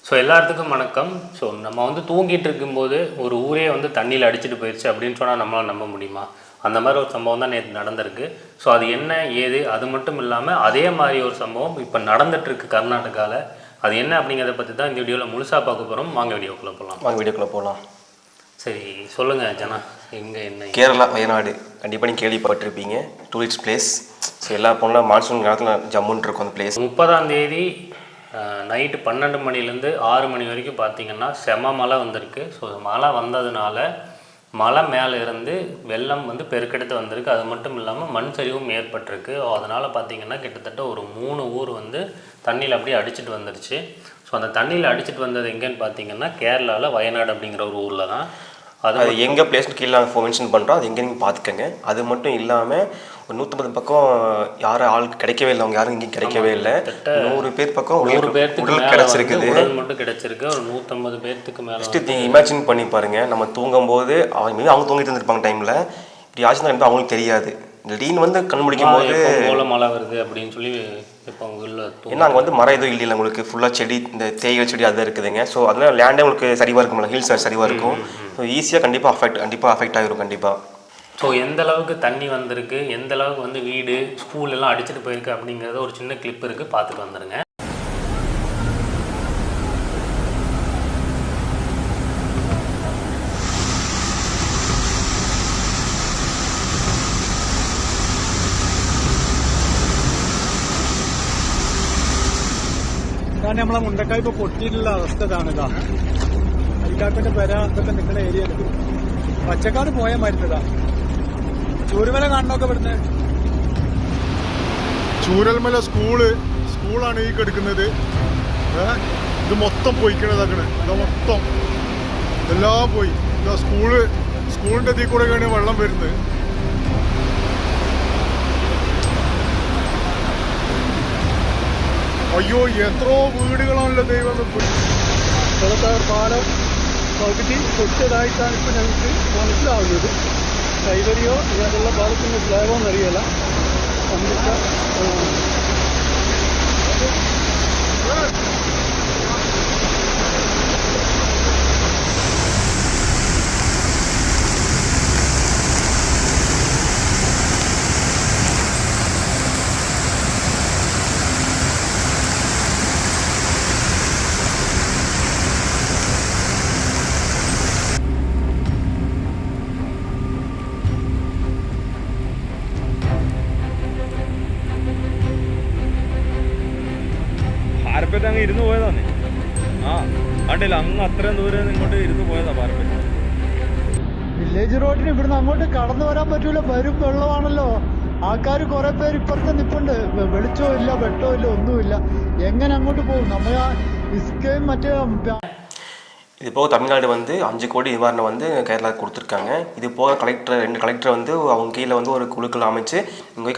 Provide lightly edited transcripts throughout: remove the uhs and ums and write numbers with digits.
So எல்லாத்துக்கும் வணக்கம். So நம்ம வந்து தூங்கிட்டு இருக்கும்போது ஒரு ஊரே வந்து தண்ணியில் அடிச்சுட்டு போயிடுச்சு அப்படின்னு சொன்னால் நம்மளால் நம்ப முடியுமா? அந்த மாதிரி ஒரு சம்பவம் தான் நேற்று நடந்திருக்கு. ஸோ அது என்ன ஏது அது மட்டும் இல்லாமல் அதே மாதிரி ஒரு சம்பவம் இப்போ நடந்துகிட்ருக்கு கர்நாடகாவில். அது என்ன அப்படிங்கிறத பற்றி தான் இந்த வீடியோவில் முழுசாக பார்க்க போகிறோம். வாங்க வீடியோக்குள்ளே போகலாம். சரி சொல்லுங்கள் ஜனா, எங்கே என்ன? கேரளா வயநாடு கண்டிப்பாக நீங்கள் கேள்விப்பட்டிருப்பீங்க. Tourist place. ஸோ எல்லா போனால் மான்சூன் காலத்தில் ஜம்முன்னு இருக்கும் அந்த பிளேஸ். 30ஆம் தேதி நைட்டு 12 மணிலேருந்து 6 மணி வரைக்கும் பார்த்திங்கன்னா செம மழை வந்திருக்கு. ஸோ மழை வந்ததுனால மலை மேலே இருந்து வெள்ளம் வந்து பெருக்கெடுத்து வந்திருக்கு. அது மட்டும் இல்லாமல் மண் சரிவும் ஏற்பட்டிருக்கு. அதனால் பார்த்திங்கன்னா கிட்டத்தட்ட ஒரு 3 ஊர் வந்து தண்ணியில் அப்படியே அடிச்சுட்டு வந்துருச்சு. ஸோ அந்த தண்ணியில் அடிச்சுட்டு வந்தது எங்கேன்னு பார்த்திங்கன்னா கேரளாவில் வயநாடு அப்படிங்கிற ஒரு ஊரில் தான். அது எங்கள் பிளேஸ்னு கீழே நாங்கள் மென்ஷன் பண்ணுறோம். அது எங்கே நீங்கள் பார்த்துக்கங்க. அது மட்டும் இல்லாமல் ஒரு 150 பக்கம் யாரும் ஆள் கிடைக்கவே இல்லை. அவங்க யாரும் இங்கேயும் கிடைக்கவே இல்லை. 100 பேர் பக்கம் 100 பேர்த்துக்கு கிடச்சிருக்குது. உடல் மட்டும் கிடச்சிருக்கு. ஒரு 150 பேர்த்துக்கு மேலே. ஃபஸ்ட்டு நீங்கள் இமேஜின் பண்ணி பாருங்கள். நம்ம தூங்கும்போது அவங்க தூங்கிட்டு இருந்திருப்பாங்க டைமில் இப்படி ஆச்சுன்னா கண்டிப்பாக அவங்களுக்கு தெரியாது. திடீர்னு வந்து கண் முடிக்கும் போது போல மழை வருது அப்படின்னு சொல்லி இப்போ உள்ள ஏன்னா அங்கே வந்து மரம் எதுவும் இல்லை. உங்களுக்கு ஃபுல்லாக செடி, இந்த தேயிலை செடி அதுதான் இருக்குதுங்க. ஸோ அதனால் லேண்டே உங்களுக்கு சரிவாக இருக்கும்ல, ஹில்ஸ் சரிவாக இருக்கும். ஸோ ஈஸியாக கண்டிப்பாக அஃபெக்ட் ஆகிரும் கண்டிப்பாக. ஸோ எந்த அளவுக்கு தண்ணி வந்திருக்கு, எந்த அளவுக்கு வந்து வீடு ஸ்கூல் எல்லாம் அடிச்சுட்டு போயிருக்கு அப்படிங்கிறத ஒரு சின்ன கிளிப் இருக்குது, பார்த்துட்டு வந்துடுங்க. നമ്മളെ മുണ്ടക്കായ് ഇപ്പൊ പൊട്ടിയിട്ടുള്ള അവസ്ഥ ഇതാണിതാ. അരിക്കാക്കന്റെ പെര ഇതൊക്കെ നിൽക്കുന്ന ഏരിയ പച്ചക്കാട് പോയ മരുന്നതാ. ചൂരൽമല കാണണമൊക്കെ ഇവിടുന്ന്. ചൂരൽമല സ്കൂളാണ് ഈ കിടക്കുന്നത്. ഇത് മൊത്തം പോയിക്കണതാക്കണേ. ഇതാ മൊത്തം എല്ലാം പോയി. ഇതാ സ്കൂളിന്റെ ഇതിൽ കൂടെയൊക്കെയാണ് വെള്ളം വരുന്നത്. അയ്യോ എത്രയോ വീടുകളാണല്ലോ ദൈവം. പാലം പകുതി പൊട്ടിയതായിട്ടാണ് ഇപ്പം ഞങ്ങൾക്ക് മനസ്സിലാവുന്നത്. കൈവരിയോ ഇതുള്ള പാലത്തിൻ്റെ സ്ലാബോ എന്നറിയില്ല. പാരപ്പറ്റ് അങ്ങ് ഇരുന്ന് പോയതാന്നേ. കണ്ടില്ല, അങ്ങ് അത്രയും ദൂരം ഇങ്ങോട്ട് ഇരുന്ന് പോയതാ പാരപ്പറ്റ്. വില്ലേജ് റോഡിന് ഇവിടുന്ന് അങ്ങോട്ട് കടന്നു വരാൻ പറ്റൂല. വരും വെള്ളമാണല്ലോ. ആൾക്കാർ കുറെ പേര് ഇപ്പുറത്ത് നിൽപ്പുണ്ട്. വെളിച്ചവും ഇല്ല, വെട്ടവും ഇല്ല, ഒന്നുമില്ല. എങ്ങനെ അങ്ങോട്ട് പോകും? നമ്മൾ ആ ഇസ്കയും മറ്റേ இது போக தமிழ்நாடு வந்து 5 கோடி நிவாரணம் வந்து கேரளாவுக்கு கொடுத்துருக்காங்க. இது போக 2 கலெக்டர் வந்து அவங்க கீழே வந்து ஒரு குழுக்கள் அமைச்சு இங்கே போய்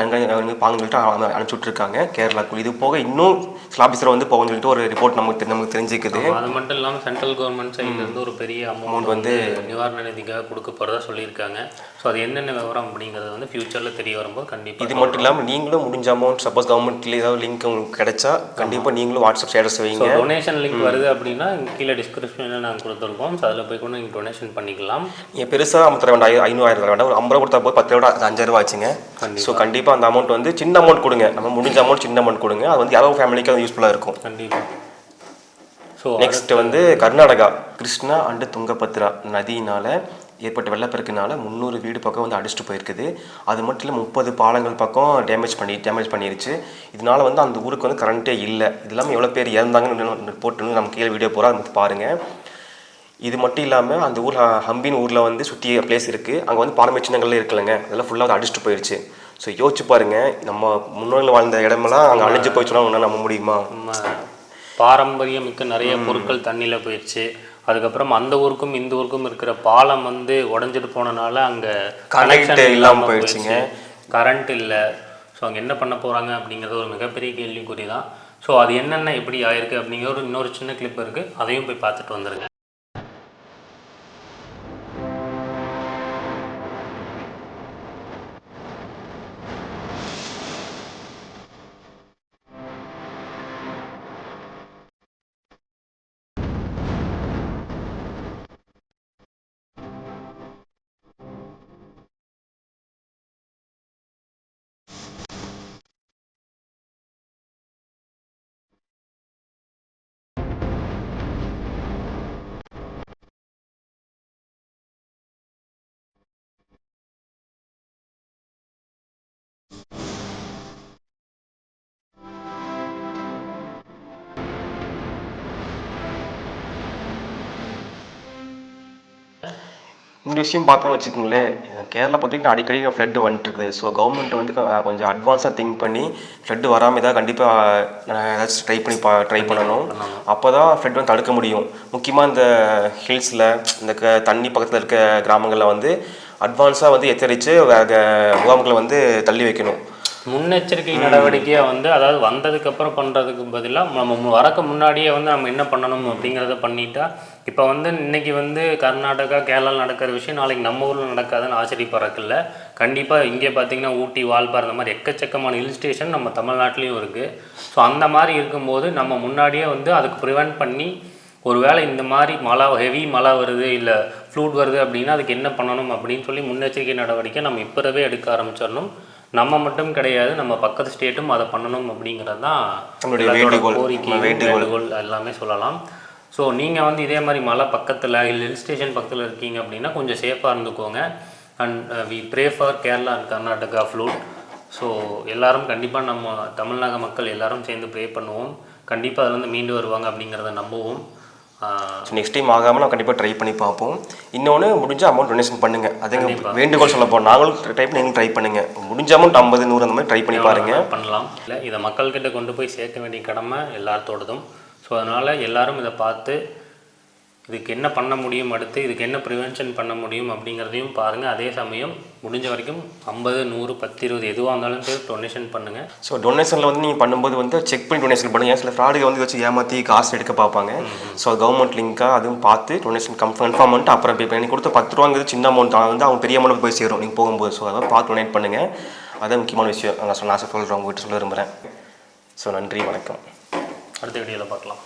பாங்கன்னு சொல்லிட்டு அனுப்பிச்சி விட்ருக்காங்க கேரளாவுக்கு. இது போக இன்னும் ஆஃபீஸர் வந்து போகணும்னு சொல்லிட்டு ஒரு ரிப்போர்ட் நமக்கு தெரிஞ்சுக்குது. அது மட்டும் இல்லாமல் சென்ட்ரல் கவர்மெண்ட் சைட்லேருந்து ஒரு பெரிய அமௌண்ட் வந்து நிவாரண நிதிக்காக கொடுக்க போகிறதா சொல்லியிருக்காங்க. ஸோ அது என்னென்ன விவரம் அப்படிங்கிறது வந்து ஃபியூச்சரில் தெரிய வரும்போது கண்டிப்பாக. இது மட்டும் இல்லாமல் நீங்களும் முடிஞ்ச அமௌண்ட் சப்போஸ் கவர்மெண்ட்டில் ஏதாவது லிங்க் உங்களுக்கு கிடைச்சா கண்டிப்பாக நீங்களும் வாட்ஸ்அப் ஸ்டேட்டஸ் வைங்க. டொனேஷன் லிங்க் வருது அப்படின்னா கீழே டிஸ்கிரிப்ஷனில் நாங்கள் கொடுத்துருக்கோம். ஸோ அதில் போய் கூட நீங்கள் டொனேஷன் பண்ணிக்கலாம். நீங்கள் பெருசாக தர வேண்டாம், 500 தர வேண்டாம். ஒரு 50 கொடுத்தா போது 10 ரூபா 5,000 ரூபா ஆச்சுங்க. ஸோ கண்டிப்பாக அந்த அமௌண்ட் வந்து சின்ன அமௌண்ட் கொடுங்க. நம்ம முடிஞ்ச அமௌண்ட் சின்ன அமௌண்ட் கொடுங்க. அது வந்து யாரோ ஃபேமிலிக்கு அது யூஸ்ஃபுல்லாக இருக்கும் கண்டிப்பாக. ஸோ நெக்ஸ்ட் வந்து கர்நாடகா கிருஷ்ணா அண்டு துங்கபத்ரா நதியினால் ஏற்பட்ட வெள்ளப்பெருக்கினால 300 வீடு பக்கம் வந்து அடிச்சுட்டு போயிருக்குது. அது மட்டும் இல்லை 30 பாலங்கள் பக்கம் டேமேஜ் பண்ணிருச்சு. இதனால வந்து அந்த ஊருக்கு வந்து கரண்ட்டே இல்லை. இது இல்லாமல் எவ்வளோ பேர் இறந்தாங்கன்னு போட்டு நம்ம கீழே வீடியோ போகிறோம், அது பாருங்கள். இது மட்டும் இல்லாமல் அந்த ஊர் ஹம்பின் ஊரில் வந்து சுற்றி பிளேஸ் இருக்குது. அங்கே வந்து பாரம்பரிய சின்னங்கள்லாம் இருக்குல்லங்க, அதெல்லாம் ஃபுல்லாக வந்து அடிச்சுட்டு போயிடுச்சு. ஸோ யோசிச்சு பாருங்கள், நம்ம முன்னோர்கள் வாழ்ந்த இடமெல்லாம் அங்கே அழிஞ்சு போயிடுச்சுன்னா ஒன்றா நம்ப முடியுமா? பாரம்பரியம் மிக்க நிறைய பொருட்கள் தண்ணியில் போயிடுச்சு. அதுக்கப்புறம் அந்த ஊருக்கும் இந்த ஊருக்கும் இருக்கிற பாலம் வந்து உடஞ்சிட்டு போனனால அங்கே கனெக்ட் இல்லாமல் போயிடுச்சுங்க. கரண்ட் இல்லை. ஸோ அங்கே என்ன பண்ண போகிறாங்க அப்படிங்கிறது ஒரு மிகப்பெரிய கேள்விக்குறி தான். ஸோ அது என்னென்ன எப்படி ஆயிருக்கு அப்படிங்கிற இன்னொரு சின்ன கிளிப் இருக்குது, அதையும் போய் பார்த்துட்டு வந்துடுங்க. இந்த விஷயம் பார்த்தோம்னு வச்சுக்கோங்களேன், கேரளா பொறுத்த வரைக்கும் அடிக்கடி ஃப்ளட் வந்துட்டு இருக்குது. ஸோ கவர்மெண்ட் வந்து கொஞ்சம் அட்வான்ஸாக திங்க் பண்ணி ஃப்ளட் வராமல் தான் கண்டிப்பாக ஏதாச்சும் ட்ரை பண்ணணும். அப்போ தான் ஃப்ளட் வந்து தடுக்க முடியும். முக்கியமாக இந்த ஹில்ஸில் இந்த தண்ணி பக்கத்தில் இருக்க கிராமங்களில் வந்து அட்வான்ஸாக வந்து எச்சரித்து முகாம்களை வந்து தள்ளி வைக்கணும். முன்னெச்சரிக்கை நடவடிக்கையாக வந்து அதாவது வந்ததுக்கப்புறம் பண்ணுறதுக்கு பதிலாக நம்ம வரக்கு முன்னாடியே வந்து நம்ம என்ன பண்ணணும் அப்படிங்கிறத பண்ணிட்டா, இப்போ வந்து இன்றைக்கி வந்து கர்நாடகா கேரளாவில் நடக்கிற விஷயம் நாளைக்கு நம்ம ஊரில் நடக்காதுன்னு ஆச்சரியப்படுறதில்ல. கண்டிப்பாக இங்கே பார்த்திங்கன்னா ஊட்டி, வால்பாறை இந்த மாதிரி எக்கச்சக்கமான ஹில் ஸ்டேஷன் நம்ம தமிழ்நாட்டிலையும் இருக்குது. ஸோ அந்த மாதிரி இருக்கும்போது நம்ம முன்னாடியே வந்து அதுக்கு ப்ரிவென்ட் பண்ணி ஒருவேளை இந்த மாதிரி ஹெவி மழை வருது இல்லை ஃப்ளூட் வருது அப்படின்னா அதுக்கு என்ன பண்ணணும் அப்படின்னு சொல்லி முன்னெச்சரிக்கை நடவடிக்கை நம்ம இப்போவே எடுக்க ஆரம்பிச்சிடணும். நம்ம மட்டும் கிடையாது, நம்ம பக்கத்து ஸ்டேட்டும் அதை பண்ணணும் அப்படிங்கிறது தான் கோரிக்கை, வேண்டுகோள் எல்லாமே சொல்லலாம். ஸோ நீங்கள் வந்து இதே மாதிரி மலை பக்கத்தில் ஹில் ஸ்டேஷன் பக்கத்தில் இருக்கீங்க அப்படின்னா கொஞ்சம் சேஃபாக இருந்துக்கோங்க. And we pray for Kerala and Karnataka flood. So எல்லோரும் கண்டிப்பாக நம்ம தமிழ்நாடு மக்கள் எல்லோரும் சேர்ந்து ப்ரே பண்ணுவோம். கண்டிப்பாக அதுலேருந்து மீண்டு வருவாங்க அப்படிங்கிறத நம்புவோம். ஸோ நெக்ஸ்ட் டைம் ஆகாமல் நம்ம கண்டிப்பாக ட்ரை பண்ணி பார்ப்போம். இன்னொன்று முடிஞ்ச அமௌண்ட் டொனேஷன் பண்ணுங்கள். அதுங்க வேண்டுகோள் சொல்ல போகிறோம். நாங்களும் நீங்களும் ட்ரை பண்ணுங்கள். முடிஞ்ச அமௌண்ட் 50, 100 அந்த மாதிரி ட்ரை பண்ணி பாருங்கள். பண்ணலாம். இல்லை இதை மக்கள்கிட்ட கொண்டு போய் சேர்க்க வேண்டிய கடமை எல்லாத்தோடதும். ஸோ அதனால் எல்லோரும் இதை பார்த்து இதுக்கு என்ன பண்ண முடியும், அடுத்து இதுக்கு என்ன ப்ரிவென்ஷன் பண்ண முடியும் அப்படிங்கிறதையும் பாருங்கள். அதே சமயம் முடிஞ்ச வரைக்கும் 50, 100, 10, 20 எதுவாக இருந்தாலும் சரி டொனேஷன் பண்ணுங்கள். ஸோ டொனேஷனில் வந்து நீங்கள் பண்ணும்போது வந்து செக் பண்ணி டொனேஷன் பண்ணுங்கள். சில ஃப்ராடுகள் வந்து வச்சு ஏமாற்றி காசு எடுக்க பார்ப்பாங்க. ஸோ கவர்மெண்ட் லிங்காக அதுவும் பார்த்து டொனேஷன் கன்ஃபார்ம் பண்ணிட்டு அப்புறம் பே பண்ணி கொடுத்து 10 ரூபாங்கிறது சின்ன அமௌண்ட் வந்து அவங்க பெரிய அமௌண்ட் போய் சேரும் நீங்கள் போகும்போது. ஸோ அதை பார்த்து டொனேட் பண்ணுங்கள். அதான் முக்கியமான விஷயம் நான் சொல்கிறேன், உங்கள்கிட்ட சொல்ல விரும்புகிறேன். ஸோ நன்றி, வணக்கம். அடுத்த வீடியோவில் பார்க்கலாம்.